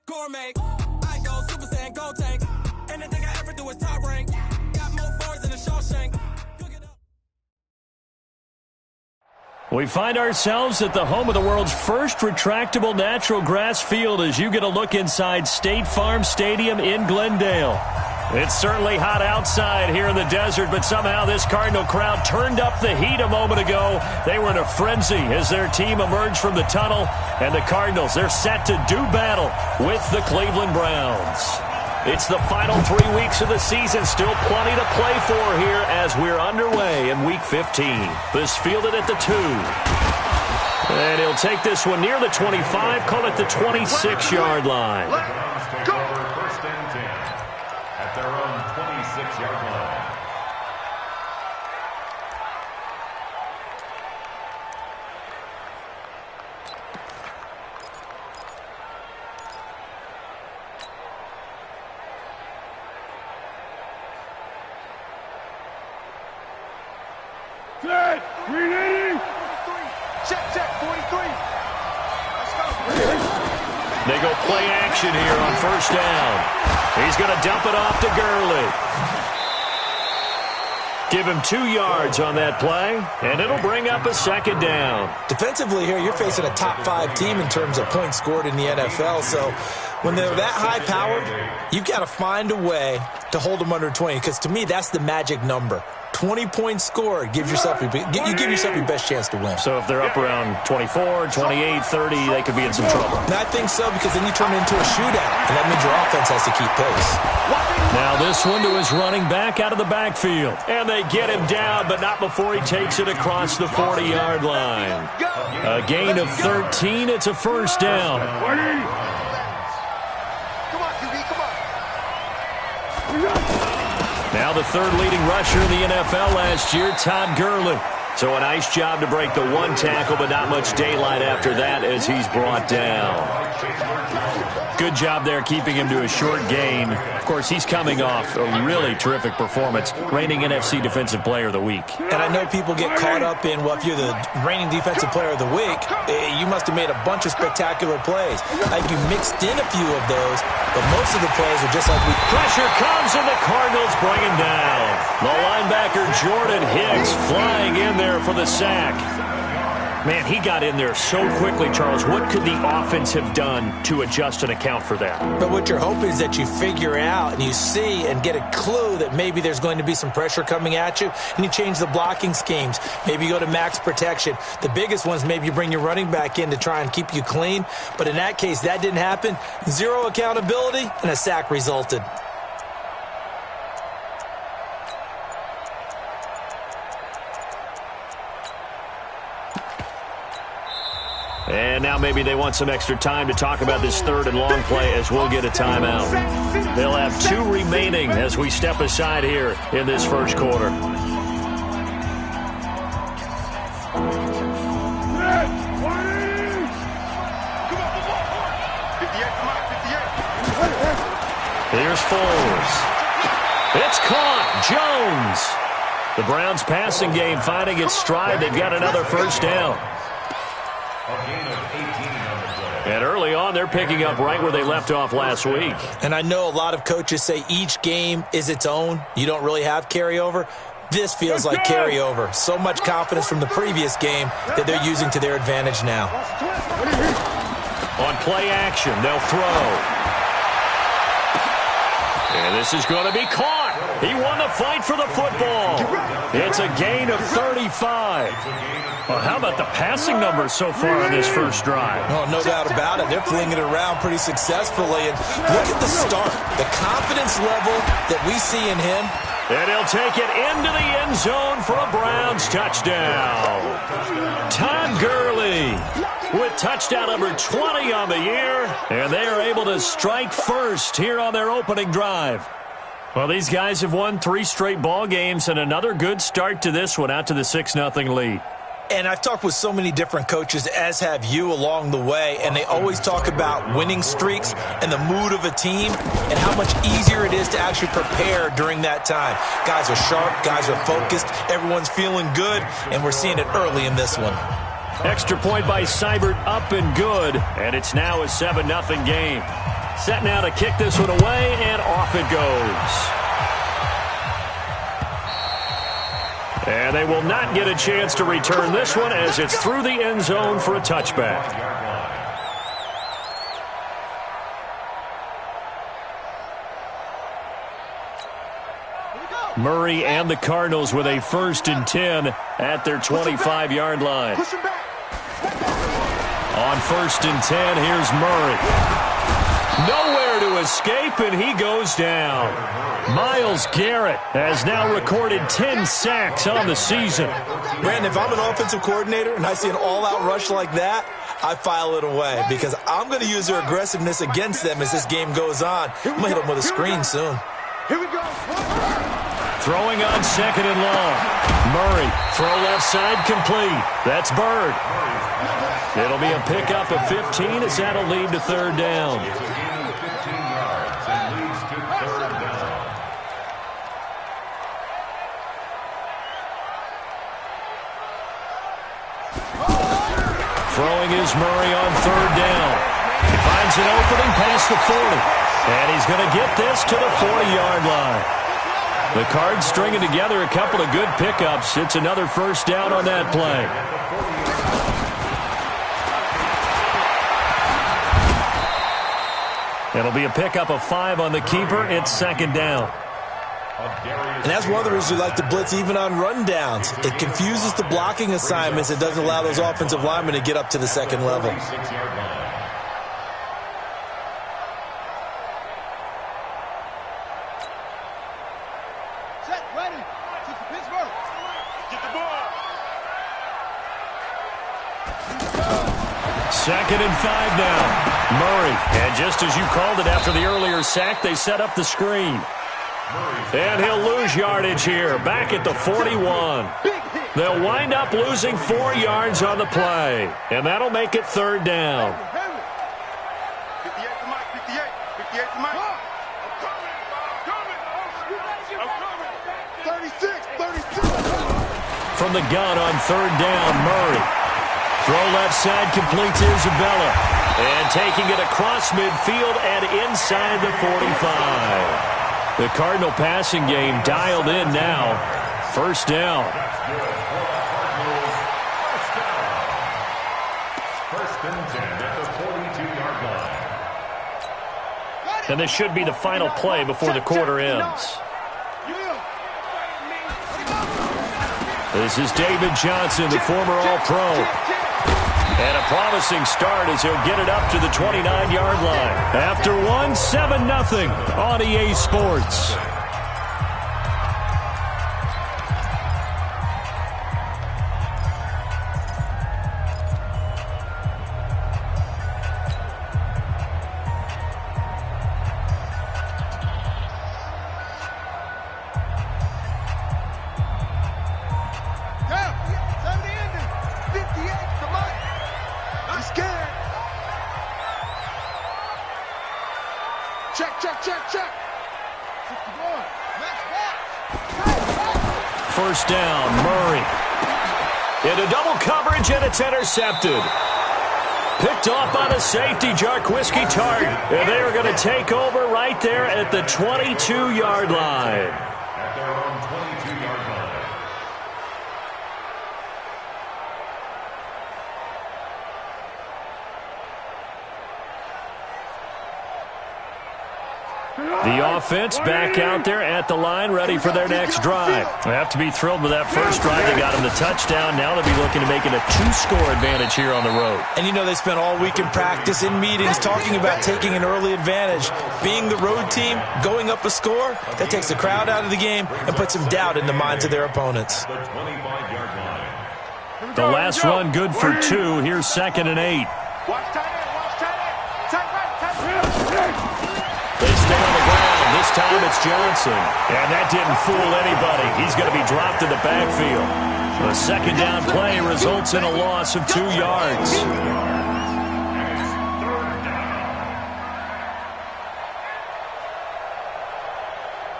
Gourmet. I go Super Saiyan, go tank. Anything I ever do is top rank. Got more boys than a Shawshank. We find ourselves at the home of the world's first retractable natural grass field as you get a look inside State Farm Stadium in Glendale. It's certainly hot outside here in the desert, but somehow this Cardinal crowd turned up the heat a moment ago. They were in a frenzy as their team emerged from the tunnel, and the Cardinals, they're set to do battle with the Cleveland Browns. It's the final 3 weeks of the season. Still plenty to play for here as we're underway in Week 15. This fielded at the 2. And he'll take this one near the 25, call it the 26-yard line. Go! First and 10 at their own 26-yard line. Set! Ready! Check, 43. Let's go. They go play action here on first down. He's going to dump it off to Gurley. Give him 2 yards on that play, and it'll bring up a second down. Defensively here, you're facing a top 5 team in terms of points scored in the NFL, so when they're that high-powered, you've got to find a way to hold them under 20, because to me, that's the magic number. 20 points scored, you give yourself your best chance to win. So if they're up around 24, 28, 30, they could be in some trouble. And I think so, because then you turn it into a shootout, and that means your offense has to keep pace. Now this one to his running back out of the backfield. And they get him down, but not before he takes it across the 40-yard line. A gain of 13, it's a first down. Now the third leading rusher in the NFL last year, Todd Gurley. So a nice job to break the 1 tackle, but not much daylight after that as he's brought down. Good job there keeping him to a short gain. Of course, he's coming off a really terrific performance, reigning NFC Defensive Player of the Week. And I know people get caught up in, well, if you're the reigning Defensive Player of the Week, you must have made a bunch of spectacular plays. I think you mixed in a few of those, but most of the plays are just like we... Pressure comes, and the Cardinals bring him down. The linebacker Jordan Hicks flying in there for the sack. Man, he got in there so quickly, Charles. What could the offense have done to adjust and account for that? But what you're hoping is that you figure out and you see and get a clue that maybe there's going to be some pressure coming at you, and you change the blocking schemes. Maybe you go to max protection. The biggest ones, maybe you bring your running back in to try and keep you clean. But in that case, that didn't happen. 0 accountability, and a sack resulted. And now maybe they want some extra time to talk about this third and long play as we'll get a timeout. They'll have 2 remaining as we step aside here in this first quarter. Here's Foles. It's caught. Jones. The Browns passing game finding its stride. They've got another first down. And early on, they're picking up right where they left off last week. And I know a lot of coaches say each game is its own. You don't really have carryover. This feels like carryover. So much confidence from the previous game that they're using to their advantage now. On play action, they'll throw. And this is going to be caught. He won the fight for the football. It's a gain of 35. Well, how about the passing numbers so far on this first drive? Oh, no doubt about it. They're flinging it around pretty successfully. And look at the start, the confidence level that we see in him. And he'll take it into the end zone for a Browns touchdown. Todd Gurley with touchdown number 20 on the year. And they are able to strike first here on their opening drive. Well, these guys have won 3 straight ball games and another good start to this one out to the 6-0 lead. And I've talked with so many different coaches, as have you, along the way, and they always talk about winning streaks and the mood of a team and how much easier it is to actually prepare during that time. Guys are sharp, guys are focused, everyone's feeling good, and we're seeing it early in this one. Extra point by Seibert, up and good, and it's now a 7-0 game. Set now to kick this one away, and off it goes. And they will not get a chance to return this one as it's through the end zone for a touchback. Murray and the Cardinals with a 1st and 10 at their 25-yard line. On 1st and 10, here's Murray. Nowhere to escape, and he goes down. Myles Garrett has now recorded 10 sacks on the season. Brandon, if I'm an offensive coordinator and I see an all-out rush like that, I file it away because I'm going to use their aggressiveness against them as this game goes on. I'm going to hit them with a screen soon. Here we go. Throwing on 2nd and long. Murray, throw left side complete. That's Bird. It'll be a pickup of 15 as that'll lead to 3rd down. It's a gain of 15 yards and leads to 3rd down. Throwing is Murray on 3rd down. He finds an opening past the 40. And he's going to get this to the 40-yard line. The Cards stringing together a couple of good pickups. It's another 1st down on that play. It'll be a pickup of 5 on the keeper. It's 2nd down. And that's one of the reasons we like to blitz even on rundowns. It confuses the blocking assignments. It doesn't allow those offensive linemen to get up to the 2nd level. Set, ready. Take the Pittsburgh. Get the ball. 2nd and 5 now. Murray. And just as you called it after the earlier sack, they set up the screen. And he'll lose yardage here, back at the 41. They'll wind up losing 4 yards on the play, and that'll make it 3rd down. 58 to Mike, 58. 58 to Mike. I'm coming. 36. From the gun on 3rd down, Murray. Throw left side complete to Isabella. And taking it across midfield and inside the 45. The Cardinal passing game dialed in now. 1st down. First and 10 at the 42-yard line. And this should be the final play before the quarter ends. This is David Johnson, the former All-Pro. And a promising start as he'll get it up to the 29-yard line. After one, 7-0 on EA Sports. Check. 1st down, Murray. Into double coverage, and it's intercepted. Picked off on a safety, Jarquiski Tart. And they are going to take over right there at the 22-yard line. At their own 22-yard line. The offense back out there at the line, ready for their next drive. They have to be thrilled with that first drive. They got them the touchdown. Now they'll be looking to make it a 2-score advantage here on the road. And you know they spent all week in practice, in meetings, talking about taking an early advantage. Being the road team, going up a score, that takes the crowd out of the game and puts some doubt in the minds of their opponents. The 25-yard line. The last run good for 2. Here's 2nd and 8. Watch tight end. Tight right. They stay on the ground. This time it's Johnson. And that didn't fool anybody. He's going to be dropped in the backfield. The 2nd down play results in a loss of 2 yards.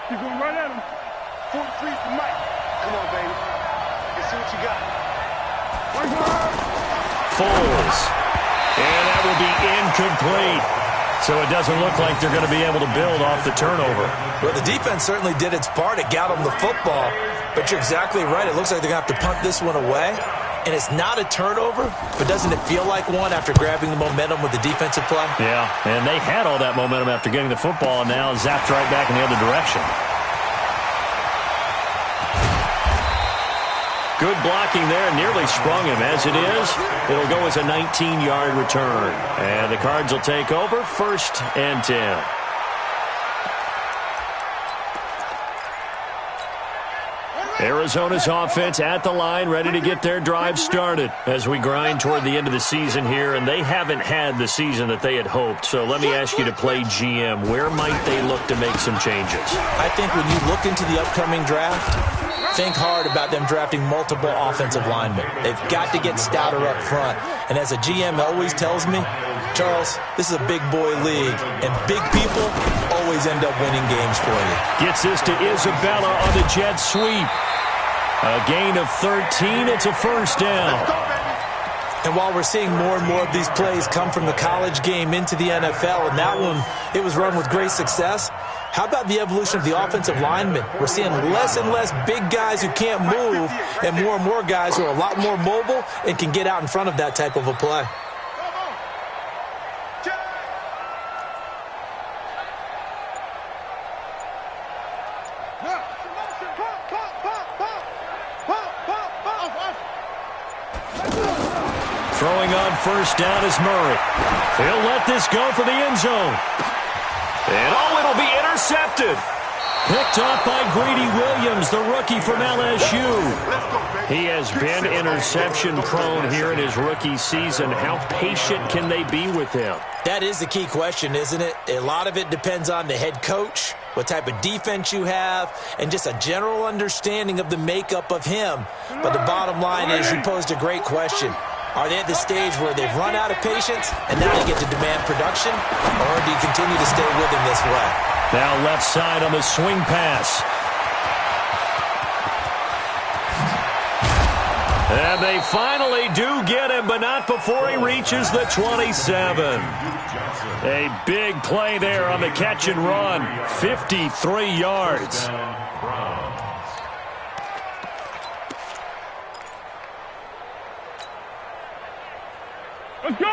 You're going right at him. 43 for Mike. Come on, baby. Let's see what you got. Foles. And that will be incomplete. So it doesn't look like they're going to be able to build off the turnover. Well, the defense certainly did its part. It got them the football. But you're exactly right. It looks like they're going to have to punt this one away. And it's not a turnover, but doesn't it feel like one after grabbing the momentum with the defensive play? Yeah, and they had all that momentum after getting the football, and now zapped right back in the other direction. Good blocking there, nearly sprung him. As it is, it'll go as a 19-yard return. And the Cards will take over, 1st and 10. Arizona's offense at the line, ready to get their drive started as we grind toward the end of the season here, and they haven't had the season that they had hoped. So let me ask you to play GM. Where might they look to make some changes? I think when you look into the upcoming draft, think hard about them drafting multiple offensive linemen. They've got to get stouter up front. And as a GM always tells me, Charles, this is a big boy league, and big people always end up winning games for you. Gets this to Isabella on the jet sweep. A gain of 13. It's a 1st down. And while we're seeing more and more of these plays come from the college game into the NFL, and that one, it was run with great success, how about the evolution of the offensive linemen? We're seeing less and less big guys who can't move and more guys who are a lot more mobile and can get out in front of that type of a play. Throwing on 1st down is Murray. He'll let this go for the end zone. And it'll be intercepted. Picked off by Greedy Williams, the rookie from LSU. He has been interception-prone here in his rookie season. How patient can they be with him? That is the key question, isn't it? A lot of it depends on the head coach, what type of defense you have, and just a general understanding of the makeup of him. But the bottom line is you posed a great question. Are they at the stage where they've run out of patience and now they get to demand production? Or do you continue to stay with him this way? Now left side on the swing pass. And they finally do get him, but not before he reaches the 27. A big play there on the catch and run. 53 yards.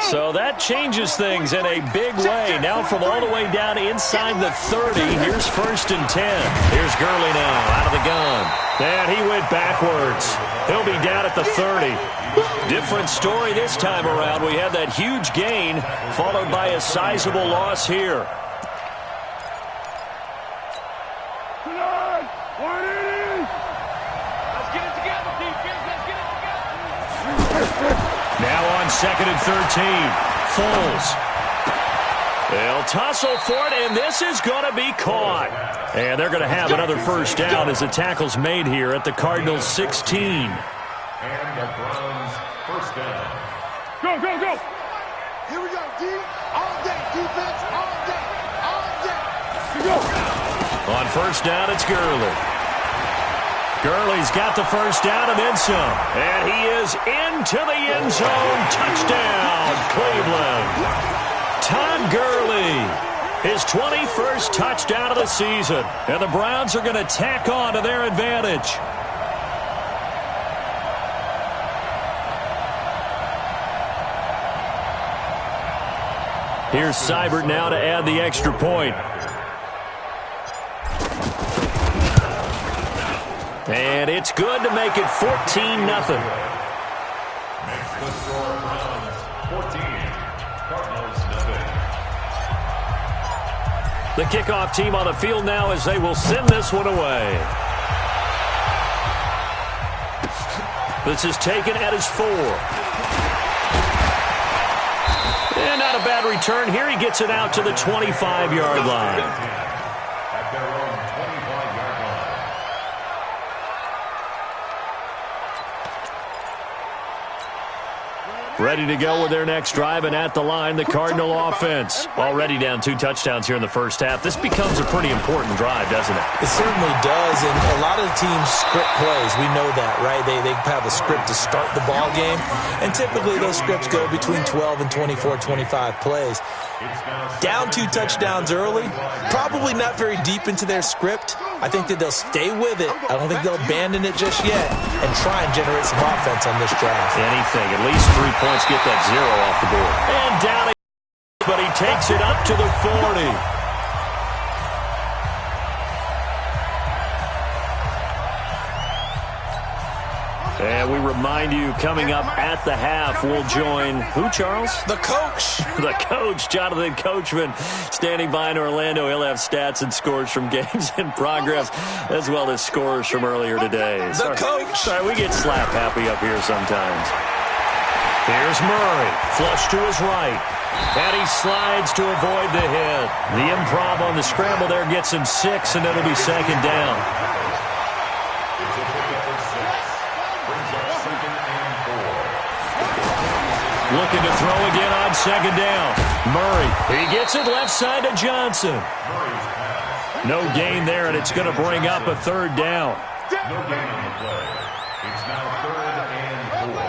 So that changes things in a big way. Now from all the way down inside the 30, here's 1st and 10. Here's Gurley now out of the gun. And he went backwards. He'll be down at the 30. Different story this time around. We had that huge gain followed by a sizable loss here. Now on 2nd and 13. Foles. They'll tussle for it, and this is going to be caught. And they're going to have another 1st down as the tackle's made here at the Cardinals' 16. And the Browns' 1st down. Go! Here we go, D. All day. Defense, all day. All day. Here we go. On 1st down, it's Gurley. Gurley's got the 1st down and then some. And he is into the end zone. Touchdown, Cleveland. Todd Gurley, his 21st touchdown of the season. And the Browns are going to tack on to their advantage. Here's Seibert now to add the extra point. And it's good to make it 14-0. Makes the score Browns 14, Cardinals nothing. The kickoff team on the field now as they will send this one away. This is taken at his 4. And not a bad return here. He gets it out to the 25-yard line. At their own 25-yard line. Ready to go with their next drive, and at the line, the Cardinal offense. Already down 2 touchdowns here in the first half. This becomes a pretty important drive, doesn't it? It certainly does, and a lot of the teams script plays. We know that, right? They have a script to start the ball game, and typically those scripts go between 12 and 24, 25 plays. Down 2 touchdowns early, probably not very deep into their script. I think that they'll stay with it. I don't think they'll abandon it just yet and try and generate some offense on this drive. Anything, at least 3 points, get that 0 off the board. And down, but he takes it up to the 40. And we remind you, coming up at the half, we'll join who, Charles? The coach. The coach, Jonathan Coachman, standing by in Orlando. He'll have stats and scores from games in progress, as well as scores from earlier today. The coach. Sorry, we get slap happy up here sometimes. Here's Murray, flush to his right. And he slides to avoid the hit. The improv on the scramble there gets him 6, and it'll be second down. Looking to throw again on second down. Murray, he gets it left side to Johnson. No gain there, and it's going to bring up a third down. No gain on the play. It's now 3rd and 4.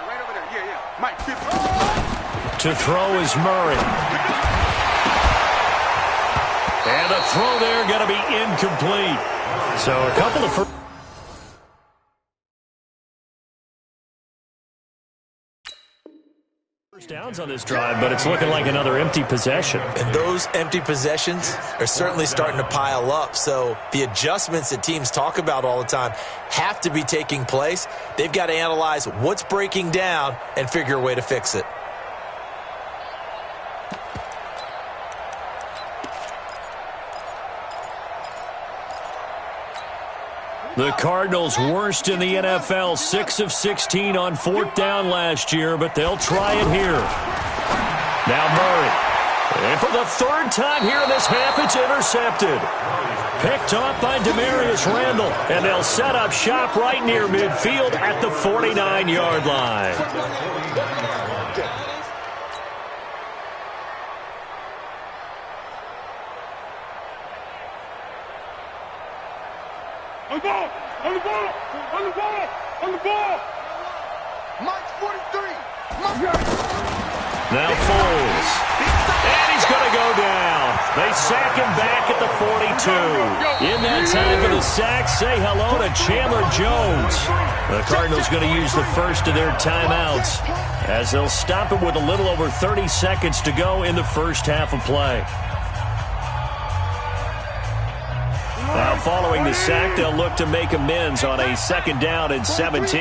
Right over there. Yeah. Mike, 50. To throw is Murray. And a throw there going to be incomplete. So a couple of first downs on this drive, but it's looking like another empty possession. And those empty possessions are certainly starting to pile up. So the adjustments that teams talk about all the time have to be taking place. They've got to analyze what's breaking down and figure a way to fix it. The Cardinals worst in the NFL, 6 of 16 on 4th down last year, but they'll try it here. Now Murray. And for the 3rd time here in this half, it's intercepted. Picked off by Demarius Randall, and they'll set up shop right near midfield at the 49-yard line. On the ball! Mike's 43! Now Foles. And he's going to go down. They sack him back at the 42. In that time for the sack, say hello to Chandler Jones. The Cardinals going to use the first of their timeouts as they'll stop it with a little over 30 seconds to go in the first half of play. Now, following the sack, they'll look to make amends on a 2nd down and 17. He'll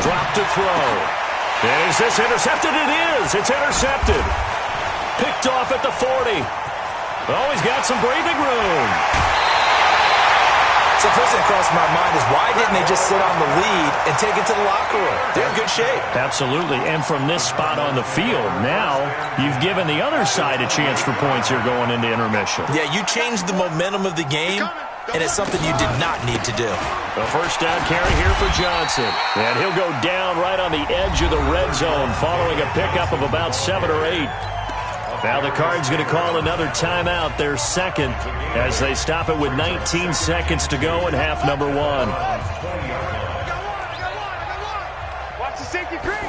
drop to throw. Is this intercepted? It is. It's intercepted. Picked off at the 40. Oh, he's got some breathing room. So first thing across my mind is, why didn't they just sit on the lead and take it to the locker room? They're in good shape. Absolutely. And from this spot on the field, now you've given the other side a chance for points here going into intermission. Yeah, you changed the momentum of the game, and it's something you did not need to do. The first down carry here for Johnson. And he'll go down right on the edge of the red zone following a pickup of about 7 or 8. Now the Cards going to call another timeout, their 2nd, as they stop it with 19 seconds to go in half number 1. Watch the safety creep.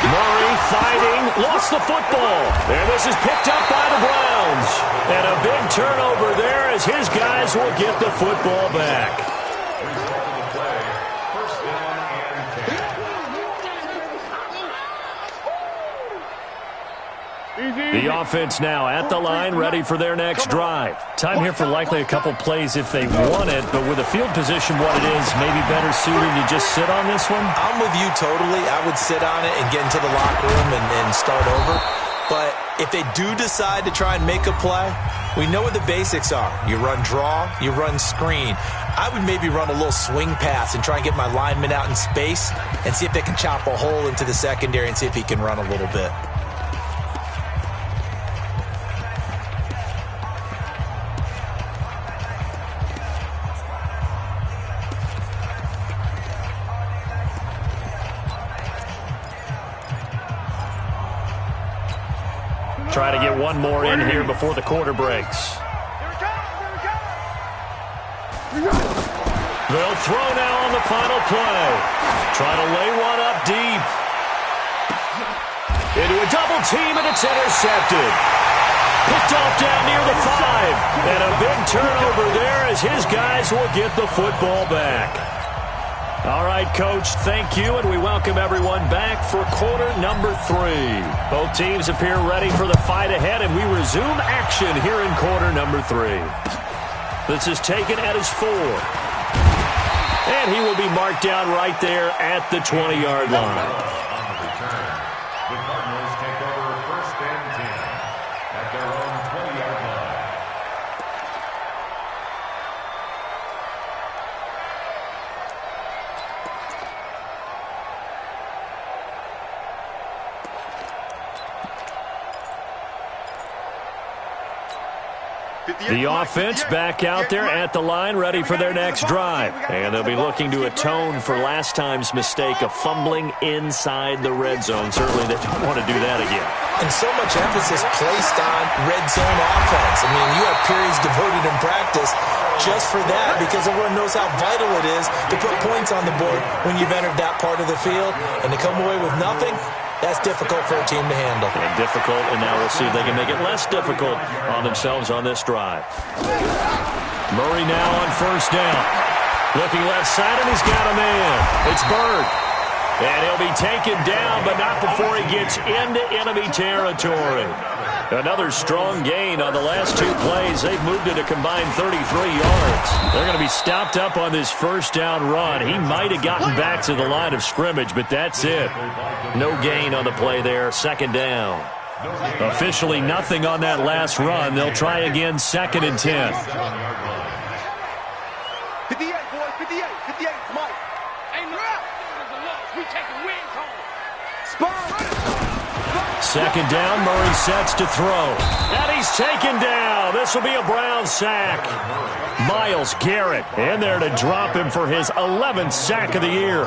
Murray fighting, lost the football. And this is picked up by the Browns. And a big turnover there as his guys will get the football back. The offense now at the line, ready for their next drive. Time here for likely a couple plays if they want it, but with the field position what it is, maybe better suited to just sit on this one? I'm with you totally. I would sit on it and get into the locker room and start over. But if they do decide to try and make a play, we know what the basics are. You run draw, you run screen. I would maybe run a little swing pass and try and get my lineman out in space and see if they can chop a hole into the secondary and see if he can run a little bit. Try to get one more in here before the quarter breaks. They'll throw now on the final play. Try to lay one up deep. Into a double team, and it's intercepted. Picked off down near the 5. And a big turnover there as his guys will get the football back. All right, Coach, thank you, and we welcome everyone back for quarter number 3. Both teams appear ready for the fight ahead, and we resume action here in quarter number 3. This is taken at his 4. And he will be marked down right there at the 20-yard line. On the return, the Cardinals take over 1st and 10 at their own 20-yard line. The offense back out there at the line, ready for their next drive. And they'll be looking to atone for last time's mistake of fumbling inside the red zone. Certainly they don't want to do that again. And so much emphasis placed on red zone offense. I mean, you have periods devoted in practice just for that because everyone knows how vital it is to put points on the board when you've entered that part of the field. And to come away with nothing, that's difficult for a team to handle. And difficult, and now we'll see if they can make it less difficult on themselves on this drive. Murray now on 1st down. Looking left side, and he's got a man. It's Bird. And he'll be taken down, but not before he gets into enemy territory. Another strong gain on the last 2 plays. They've moved it a combined 33 yards. They're going to be stopped up on this 1st down run. He might have gotten back to the line of scrimmage, but that's it. No gain on the play there, 2nd down. Officially nothing on that last run. They'll try again, 2nd and 10. 58, boys, 58, 58, Mike. Ain't no we taking wins home. Spot. 2nd down, Murray sets to throw. And he's taken down. This will be a Brown sack. Myles Garrett in there to drop him for his 11th sack of the year.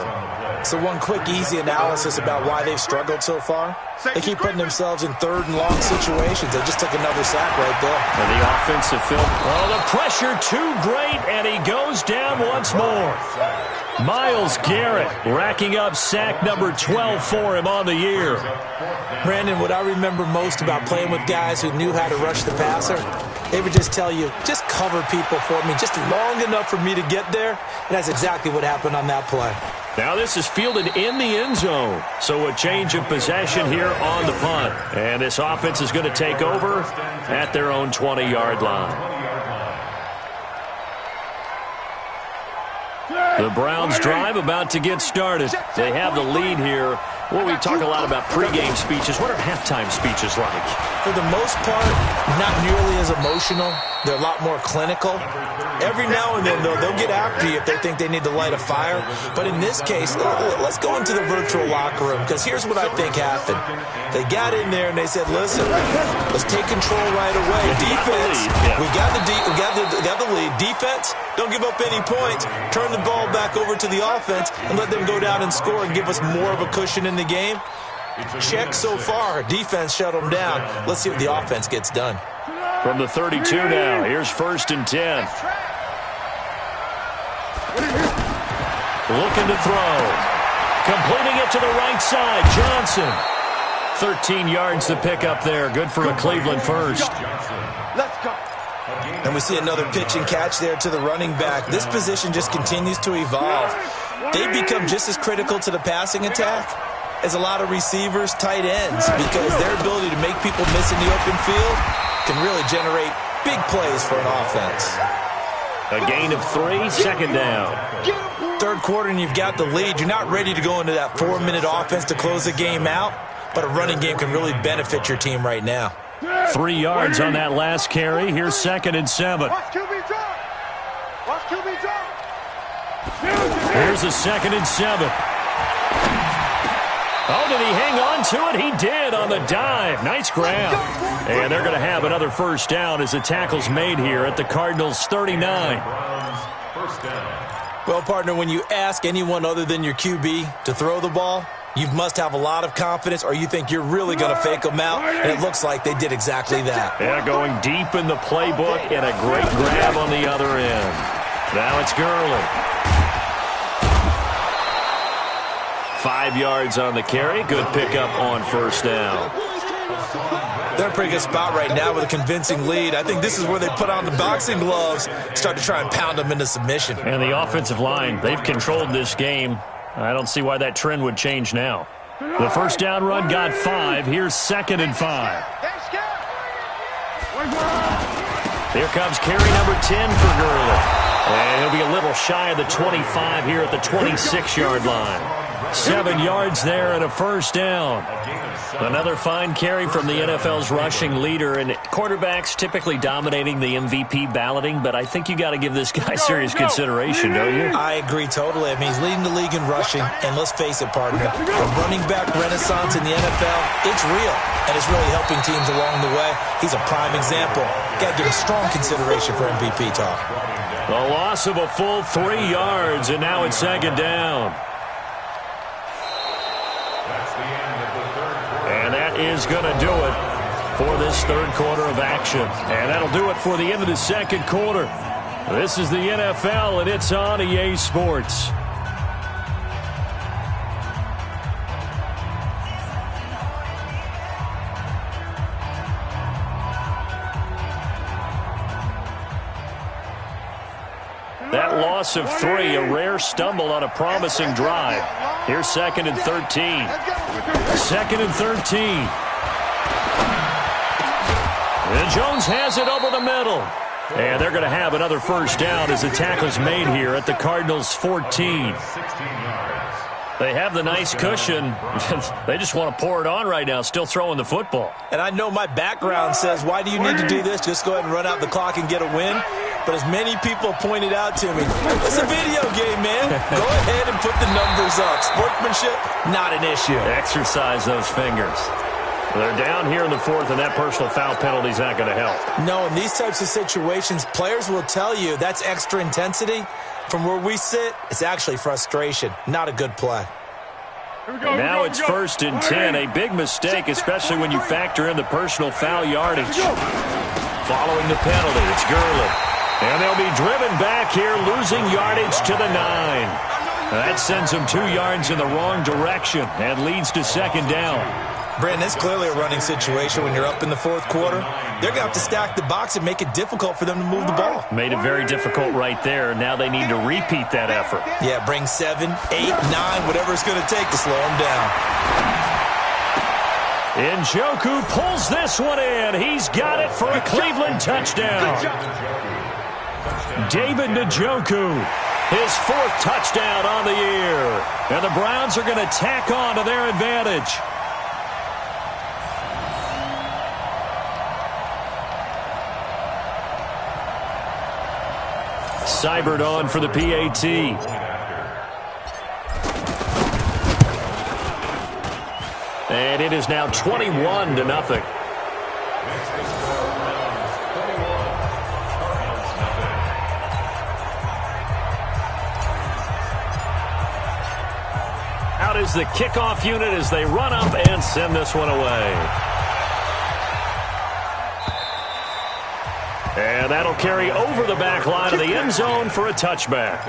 So one quick, easy analysis about why they've struggled so far. They keep putting themselves in 3rd and long situations. They just took another sack right there. And the offensive film. Oh, the pressure too great, and he goes down once more. Myles Garrett racking up sack number 12 for him on the year. Brandon, what I remember most about playing with guys who knew how to rush the passer, they would just tell you, just cover people for me just long enough for me to get there. And that's exactly what happened on that play. Now this is fielded in the end zone. So a change of possession here on the punt. And this offense is going to take over at their own 20-yard line. The Browns drive about to get started. They have the lead here. Well, we talk a lot about pregame speeches. What are halftime speeches like? For the most part, not nearly as emotional. They're a lot more clinical. Every now and then, though, they'll get after you if they think they need to light a fire. But in this case, let's go into the virtual locker room, because here's what I think happened. They got in there and they said, listen, let's take control right away. Defense, we got the lead. Defense, don't give up any points. Turn the ball back over to the offense and let them go down and score and give us more of a cushion in the game. Check so far. Defense shut them down. Let's see what the offense gets done. From the 32 now, here's 1st and 10. Looking to throw. Completing it to the right side, Johnson. 13 yards to pick up there. Good for a Cleveland first. Let's go. And we see another pitch and catch there to the running back. This position just continues to evolve. They become just as critical to the passing attack as a lot of receivers, tight ends, because their ability to make people miss in the open field can really generate big plays for an offense. A gain of 3, 2nd down. 3rd quarter and you've got the lead. You're not ready to go into that 4-minute offense to close the game out, but a running game can really benefit your team right now. 3 yards on that last carry. Here's 2nd and 7. Watch QB drop. Watch QB drop. Here's a 2nd and 7. Oh, did he hang on to it? He did on the dive. Nice grab. And they're going to have another 1st down as the tackle's made here at the Cardinals' 39. Well, partner, when you ask anyone other than your QB to throw the ball, You must have a lot of confidence, or you think you're really going to fake them out, and it looks like they did exactly that. Yeah, going deep in the playbook, and a great grab on the other end. Now it's Gurley. 5 yards on the carry. Good pickup on first down. They're in a pretty good spot right now with a convincing lead. I think this is where they put on the boxing gloves, start to try and pound them into submission. And the offensive line, they've controlled this game. I don't see why that trend would change now. The first down run got 5. Here's 2nd and 5. Here comes carry number 10 for Gurley. And he'll be a little shy of the 25 here at the 26-yard line. 7 yards there and a first down. Another fine carry from the NFL's rushing leader, and quarterbacks typically dominating the MVP balloting, but I think you got to give this guy serious consideration, don't you? I agree totally. I mean, he's leading the league in rushing, and let's face it, partner, the running back renaissance in the NFL, it's real, and it's really helping teams along the way. He's a prime example. Got to give him strong consideration for MVP talk. The loss of a full 3 yards, and now it's 2nd down. And that is going to do it for this third quarter of action. And that'll do it for the end of the second quarter. This is the NFL, and it's on EA Sports. That loss of 3, a rare stumble on a promising drive. Here's 2nd and 13. 2nd and 13. And Jones has it over the middle. And they're going to have another first down as the tackle's made here at the Cardinals' 14. They have the nice cushion. They just want to pour it on right now, still throwing the football. And I know my background says, why do you need to do this? Just go ahead and run out the clock and get a win. But as many people pointed out to me, it's a video game, man. Go ahead and put the numbers up. Sportsmanship, not an issue. Exercise those fingers. They're down here in the 4th, and that personal foul penalty is not going to help. No, in these types of situations, players will tell you that's extra intensity. From where we sit, it's actually frustration. Not a good play. Now it's 1st and 10. A big mistake, especially when you factor in the personal foul yardage. Following the penalty, it's Gurley. And they'll be driven back here, losing yardage to the 9. That sends them 2 yards in the wrong direction and leads to 2nd down. Brandon, it's clearly a running situation when you're up in the 4th quarter. They're going to have to stack the box and make it difficult for them to move the ball. Made it very difficult right there. Now they need to repeat that effort. Yeah, bring 7, 8, 9, whatever it's going to take to slow them down. Njoku pulls this one in. He's got it for a Cleveland touchdown. David Njoku, his 4th touchdown on the year. And the Browns are going to tack on to their advantage. Seibert on for the PAT. And it is now 21-0. Out is the kickoff unit as they run up and send this one away. And that'll carry over the back line of the end zone for a touchback.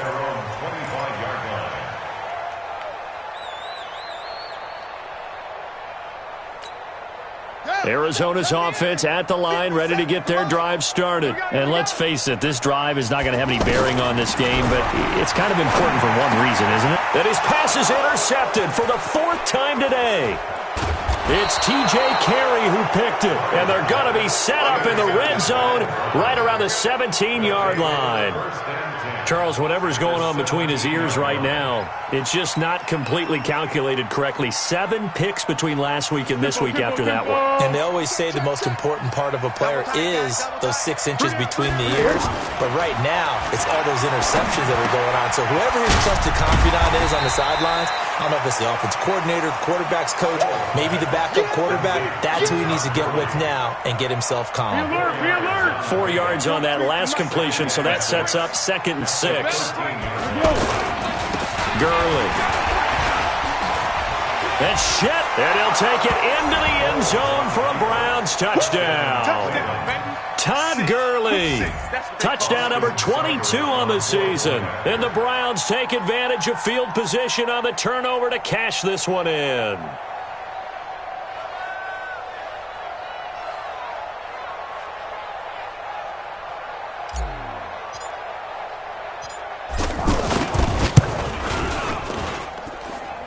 Arizona's offense at the line, ready to get their drive started. And let's face it, this drive is not going to have any bearing on this game, but it's kind of important for one reason, isn't it? That his pass is intercepted for the 4th time today. It's T.J. Carey who picked it, and they're going to be set up in the red zone right around the 17-yard line. Charles, whatever's going on between his ears right now, it's just not completely calculated correctly. 7 picks between last week and this week after that one. And they always say the most important part of a player is those 6 inches between the ears. But right now, it's all those interceptions that are going on. So whoever his trusted confidant is on the sidelines, I don't know if it's the offensive coordinator, the quarterback's coach, maybe the backup quarterback, that's who he needs to get with now and get himself calm. 4 yards on that last completion, so that sets up 2nd and 6. Gurley. That's Shett, and he'll take it into the end zone for a Browns touchdown. Todd Gurley, touchdown number 22 on the season. And the Browns take advantage of field position on the turnover to cash this one in.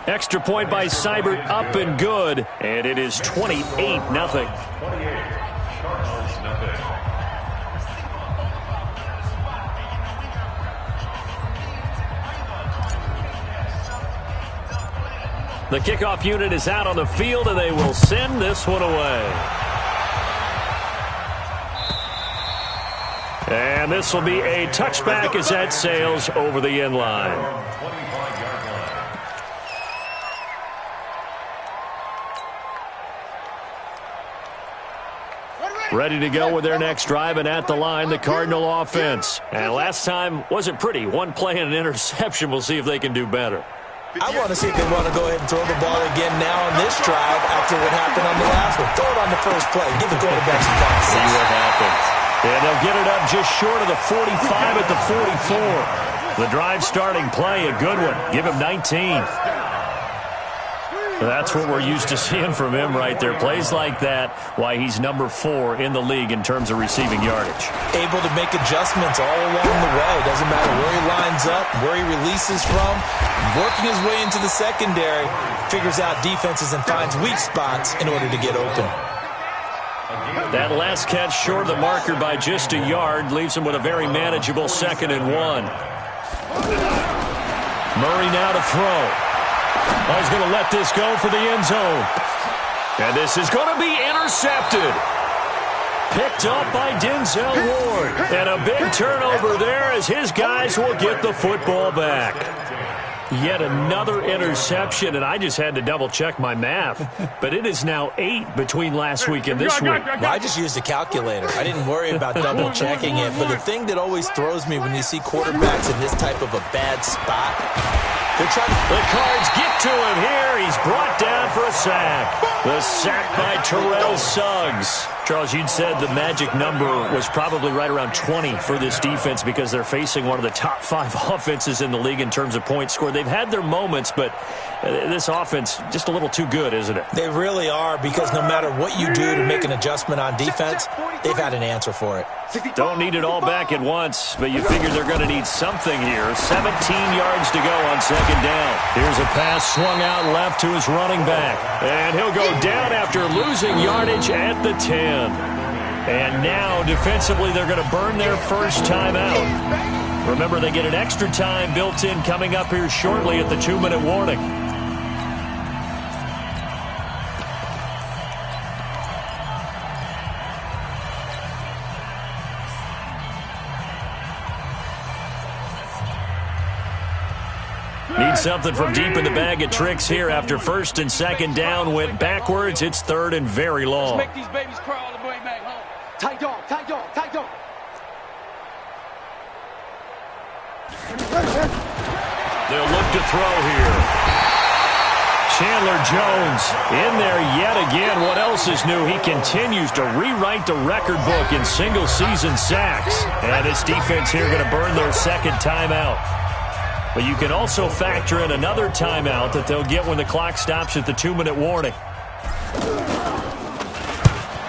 Extra point by Seibert, up and good, and it is 28-0. 28, Cardinals, nothing. The kickoff unit is out on the field, and they will send this one away. And this will be a touchback as that sails over the end line. Ready to go with their next drive, and at the line, the Cardinal offense. And last time wasn't pretty. One play and an interception. We'll see if they can do better. I want to see if they want to go ahead and throw the ball again now on this drive after what happened on the last one. Throw it on the first play. Give the quarterback some time. See what happens. And they'll get it up just short of the 45 at the 44. The drive starting play, a good one. Give him 19. That's what we're used to seeing from him right there. Plays like that, why he's number 4 in the league in terms of receiving yardage. Able to make adjustments all along the way. Doesn't matter where he lines up, where he releases from. Working his way into the secondary, figures out defenses and finds weak spots in order to get open. That last catch short of the marker by just a yard leaves him with a very manageable 2nd and 1. Murray now to throw. Oh, he's going to let this go for the end zone. And this is going to be intercepted. Picked up by Denzel Ward. And a big turnover there as his guys will get the football back. Yet another interception, and I just had to double-check my math. But it is now 8 between last week and this week. Well, I just used a calculator. I didn't worry about double-checking it. But the thing that always throws me when you see quarterbacks in this type of a bad spot, they're trying to... The Cards get to him here. He's brought down for a sack. The sack by Terrell Suggs. Charles, you'd said the magic number was probably right around 20 for this defense because they're facing one of the top 5 offenses in the league in terms of points scored. They've had their moments, but this offense just a little too good, isn't it? They really are, because no matter what you do to make an adjustment on defense, they've had an answer for it. Don't need it all back at once, but you figure they're going to need something here. 17 yards to go on 2nd down. Here's a pass swung out left to his running back. And he'll go down after losing yardage at the 10. And now, defensively, they're going to burn their first timeout. Remember, they get an extra time built in coming up here shortly at the 2-minute warning. Need something from deep in the bag of tricks here after 1st and 2nd down went backwards. It's 3rd and very long. Let's make these babies crawl all the way back home. Tight dog, tight dog, tight dog. They'll look to throw here. Chandler Jones in there yet again. What else is new? He continues to rewrite the record book in single-season sacks. And this defense here going to burn their 2nd timeout. But you can also factor in another timeout that they'll get when the clock stops at the 2-minute warning.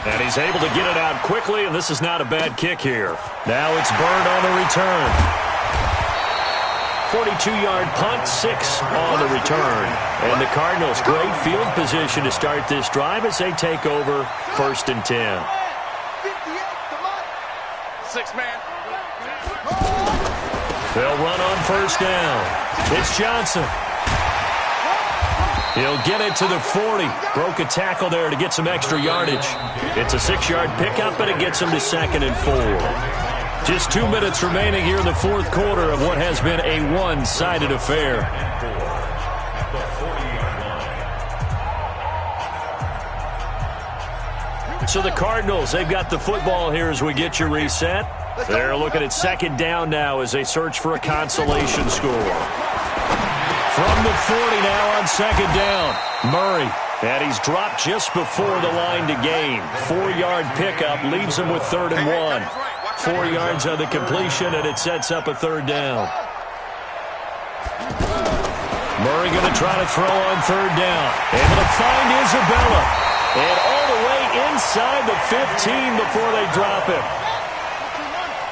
And he's able to get it out quickly, and this is not a bad kick here. Now it's Byrd on the return. 42-yard punt, 6 on the return. And the Cardinals, great field position to start this drive as they take over 1st and 10. 6 man. They'll run on 1st down. It's Johnson. He'll get it to the 40. Broke a tackle there to get some extra yardage. It's a 6-yard pickup, but it gets him to 2nd and 4. Just 2 minutes remaining here in the 4th quarter of what has been a one-sided affair. So the Cardinals, they've got the football here as we get you reset. They're looking at 2nd down now as they search for a consolation score. From the 40 now on second down. Murray. And he's dropped just before the line to gain. 4-yard pickup leaves him with 3rd and 1. 4 yards on the completion, and it sets up a 3rd down. Murray going to try to throw on 3rd down. Able to find Isabella. And all the way inside the 15 before they drop him.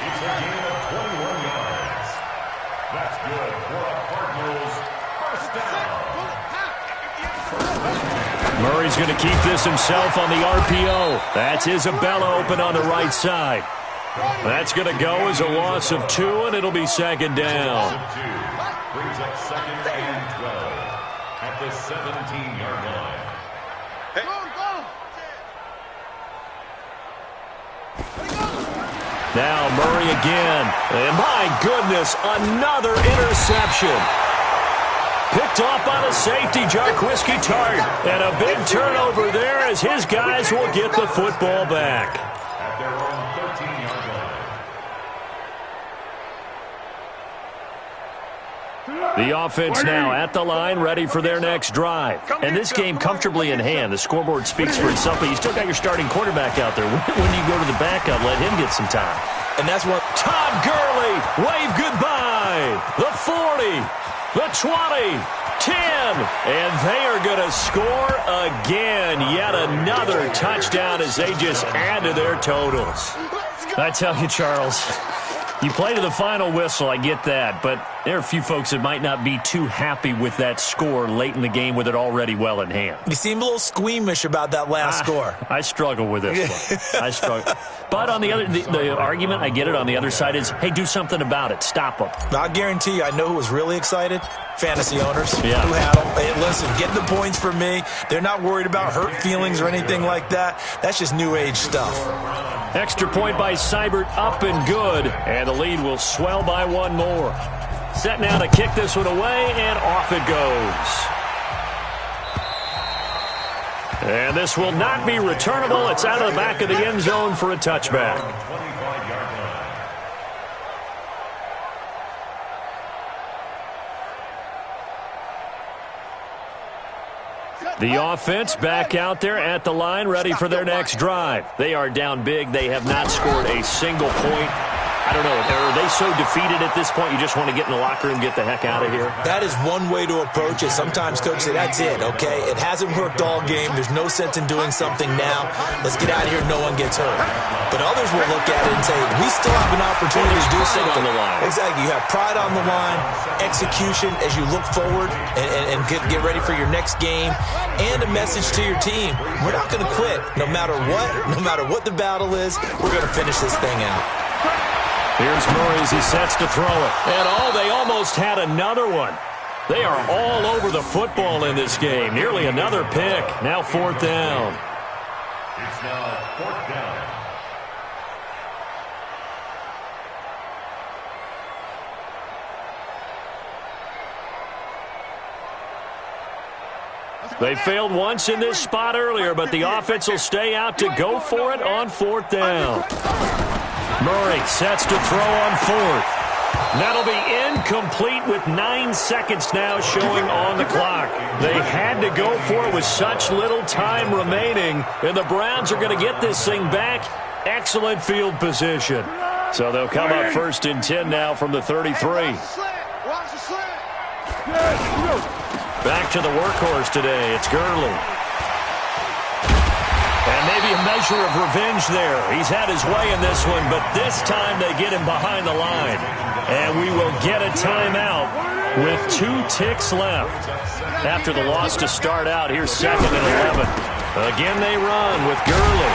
It's a gain of 21 yards. That's good for a Cardinals first down. Murray's going to keep this himself on the RPO. That's Isabella open on the right side. That's going to go as a loss of 2, and it'll be 2nd down. Brings up 2nd and 12 at the 17-yard line. Now Murray again. And my goodness, another interception. Picked off by the safety, Jarquiski Tart. And a big turnover there as his guys will get the football back. At their own 13-yard line. The offense now at the line, ready for their next drive. And this game comfortably in hand. The scoreboard speaks for itself, but you still got your starting quarterback out there. When you go to the backup, let him get some time. And that's what Todd Gurley, wave goodbye. The 40, the 20, 10, and they are going to score again. Yet another touchdown as they just add to their totals. I tell you, Charles, you play to the final whistle, I get that, but there are a few folks that might not be too happy with that score late in the game with it already well in hand. You seem a little squeamish about that last score. I struggle with this one. I struggle. But on the other, the argument, I get it, on the other side is, hey, do something about it. Stop them. I guarantee you, I know who was really excited. Fantasy owners who Yeah. had them. Hey, listen, get the points for me. They're not worried about hurt feelings or anything like that. That's just new age stuff. Extra point by Seibert, up and good. And the lead will swell by 1 more. Set now to kick this one away, and off it goes. And this will not be returnable. It's out of the back of the end zone for a touchback. 25-yard line. The offense back out there at the line, ready for their next drive. They are down big. They have not scored a single point. I don't know. Are they so defeated at this point you just want to get in the locker room and get the heck out of here? That is one way to approach it. Sometimes coaches say, that's it, okay? It hasn't worked all game. There's no sense in doing something now. Let's get out of here. No one gets hurt. But others will look at it and say, we still have an opportunity to do something. On the line. Exactly. You have pride on the line, execution as you look forward and get ready for your next game, and a message to your team. We're not going to quit. No matter what the battle is, we're going to finish this thing out. Here's Murray as he sets to throw it. And they almost had another one. They are all over the football in this game. Nearly another pick. Now 4th down. It's now 4th down. They failed once in this spot earlier, but the offense will stay out to go for it on 4th down. Murray sets to throw on 4th. That'll be incomplete with 9 seconds now showing on the clock. They had to go for it with such little time remaining, and the Browns are going to get this thing back. Excellent field position. So they'll come up 1st and 10 now from the 33. Back to the workhorse today. It's Gurley. And maybe a measure of revenge there. He's had his way in this one, but this time they get him behind the line. And we will get a timeout with 2 ticks left. After the loss to start out, here's 2nd and 11. Again they run with Gurley.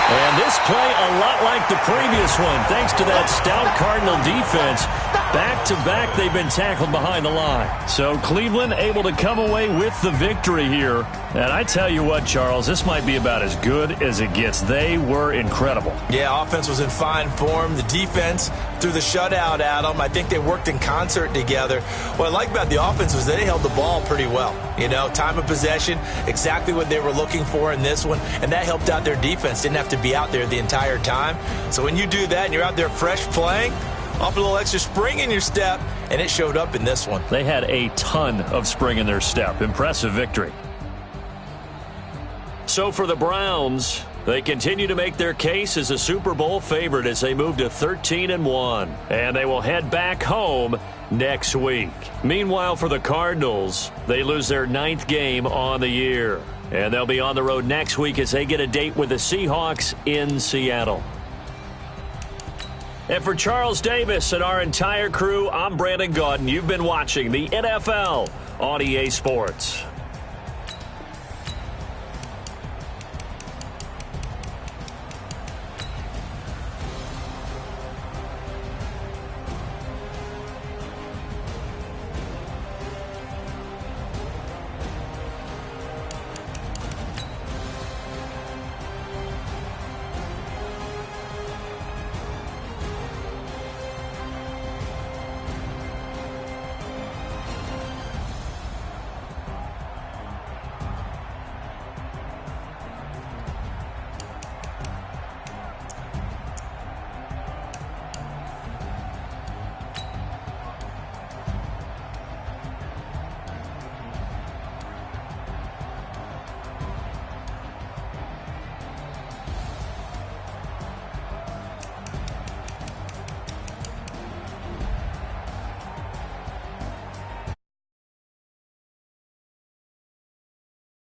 And this play a lot like the previous one, thanks to that stout Cardinal defense. Back-to-back, they've been tackled behind the line. So Cleveland able to come away with the victory here. And I tell you what, Charles, this might be about as good as it gets. They were incredible. Yeah, offense was in fine form. The defense threw the shutout at them. I think they worked in concert together. What I like about the offense was they held the ball pretty well. You know, time of possession, exactly what they were looking for in this one. And that helped out their defense. Didn't have to be out there the entire time. So when you do that and you're out there fresh playing, off a little extra spring in your step, and it showed up in this one. They had a ton of spring in their step. Impressive victory. So for the Browns, they continue to make their case as a Super Bowl favorite as they move to 13-1. And they will head back home next week. Meanwhile, for the Cardinals, they lose their 9th game on the year. And they'll be on the road next week as they get a date with the Seahawks in Seattle. And for Charles Davis and our entire crew, I'm Brandon Gaudin. You've been watching the NFL on EA Sports.